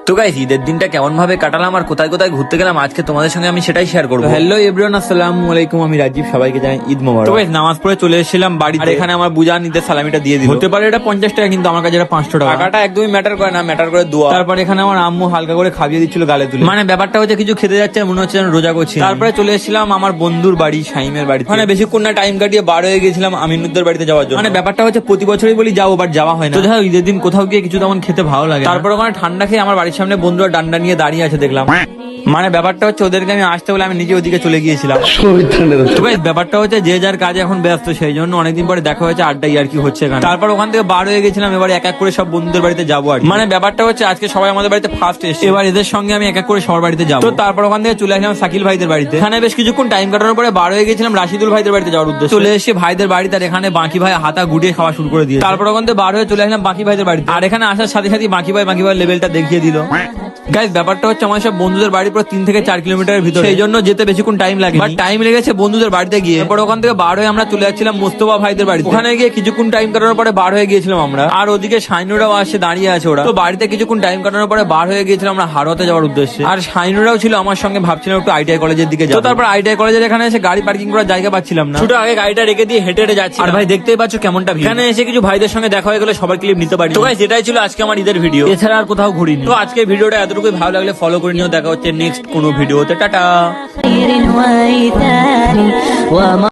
তো গাইস, ঈদের দিনটা কেমন ভাবে কাটালাম আর কোথায় কোথায় ঘুরতে গেলাম আজকে তোমাদের সঙ্গে আমি সেটাই শেয়ার করবো। হ্যালো এভরিওয়ান, আসসালামু আলাইকুম। আমি রাজীব, সবাইকে জানাই ঈদ মোবারক। তো গাইস, নামাজ পড়ে চলে এসেছিলাম বাড়ি, আর এখানে আমার বুঝা নিতে সালামিটা দিয়ে দিল। হতে পারে এটা 50 টাকা, কিন্তু আমার কাছে এটা 500 টাকা। টাকাটা একদমই ম্যাটার করে না, ম্যাটার করে দোয়া। তারপর এখানে আমার আম্মু হালকা করে খাইয়ে দিচ্ছিল গালে তুলে। মানে ব্যাপারটা হচ্ছে কিছু খেতে যাচ্ছে মনে হচ্ছে যেন রোজা করছি। তারপরে চলে এসেছিলাম আমার বন্ধুর বাড়ি, শাইমের বাড়ি। মানে বেশিক্ষণ না টাইম কাটিয়ে বার হয়ে গেছিলাম আমিনুদ্দের বাড়িতে যাওয়ার জন্য। মানে ব্যাপারটা হচ্ছে প্রতি বছরই বলি যাবো, বাট যাওয়া হয় না। তো যাই হোক, ঈদের দিন কোথাও গিয়ে কিছু তেমন খেতে ভালো লাগে। তারপর ওখানে ঠান্ডা খেয়ে আমার বাড়ির সামনে বন্ধুরা ডান্ডা নিয়ে দাঁড়িয়ে আছে দেখলাম। মানে ব্যাপারটা হচ্ছে ওদেরকে আমি আসতে বলে আমি নিজে ওদিকে চলে গিয়েছিলাম। তো guys, ব্যাপারটা হচ্ছে যে যার কাজে এখন ব্যস্ত, সেই জন্য অনেকদিন পরে দেখা হয়েছে, আড্ডাই আর কি হচ্ছে এখানে। তারপর ওখান থেকে বার হয়ে গেছিলাম, এবার এক এক করে সব বন্ধুদের বাড়িতে যাবো আর কি। মানে ব্যাপারটা হচ্ছে আজকে সবাই আমাদের বাড়িতে ফার্স্ট এসে, এবার এদের সঙ্গে আমি এক এক করে সবার বাড়িতে যাবো। তো তারপর ওখান থেকে চলে আসলাম শাকিল ভাইদের বাড়িতে। এখানে বেশ কিছুক্ষণ টাইম কাটানোর পরে বার হয়ে গেছিলাম রাশিদুল ভাইদের বাড়িতে যাওয়ার উদ্দেশ্যে। চলে এসে ভাইদের বাড়িতে, আর এখানে বাকি ভাই হাতা গুটিয়ে খাওয়া শুরু করে দিয়ে। তারপর ওখান থেকে বার হয়ে চলে আসলাম বাকি ভাইদের বাড়িতে, আর এখানে আসার সাথে সাথে বাকি ভাই লেভেলটা দেখিয়ে দিল। গাইস, ব্যাপারটা হচ্ছে আমার সব বন্ধুদের বাড়ি পুরো 3 থেকে 4 কিলোমিটারের ভিতরে, সেই জন্য যেতে বেশিক্ষণ টাইম লাগে, বাট টাইম লেগেছে বন্ধুদের বাড়িতে গিয়ে। তারপর ওখান থেকে বার হয়ে আমরা চলে যাচ্ছিলাম মোস্তফা ভাইদের বাড়িতে। ওখানে গিয়ে কিছুক্ষণ টাইম কাটানোর পরে বার হয়ে গিয়েছিলাম আমরা, আর ওদিকে শাইনুরাও আসে দাঁড়িয়ে আছে ওরা। তো বাড়িতে কিছুক্ষণ টাইম কাটানোর পরে বার হয়ে গিয়েছিলাম আমরা হারোতে যাওয়ার উদ্দেশ্যে, আর শাইনুরাও ছিল আমার সঙ্গে, ভাবছিলাম একটু আইটিআই কলেজের দিকে যাবো। তো তারপর আইটিআই কলেজের এখানে এসে গাড়ি পার্কিং করার জায়গা পাচ্ছিলাম না, ছোট আগে গাড়িটা রেখে দিয়ে হেঁটে হেঁটে যাচ্ছি। আর ভাই দেখতেই পাচ্ছ কেমনটা ভিড়। এখানে এসে কিছু ভাইদের সঙ্গে দেখা হয়ে গেলে সবার ক্লিপ নিতে পারি। তো গাইস, এটাই ছিল আজকে আমার ঈদের ভিডিও, এছাড়া আর কোথাও ঘুরিনি। তো আজকের ভিডিওটা এতটুকুই, ভালো লাগলে ফলো করে নিও। দেখা হচ্ছে নেক্সট কোনো ভিডিওতে। টাটা।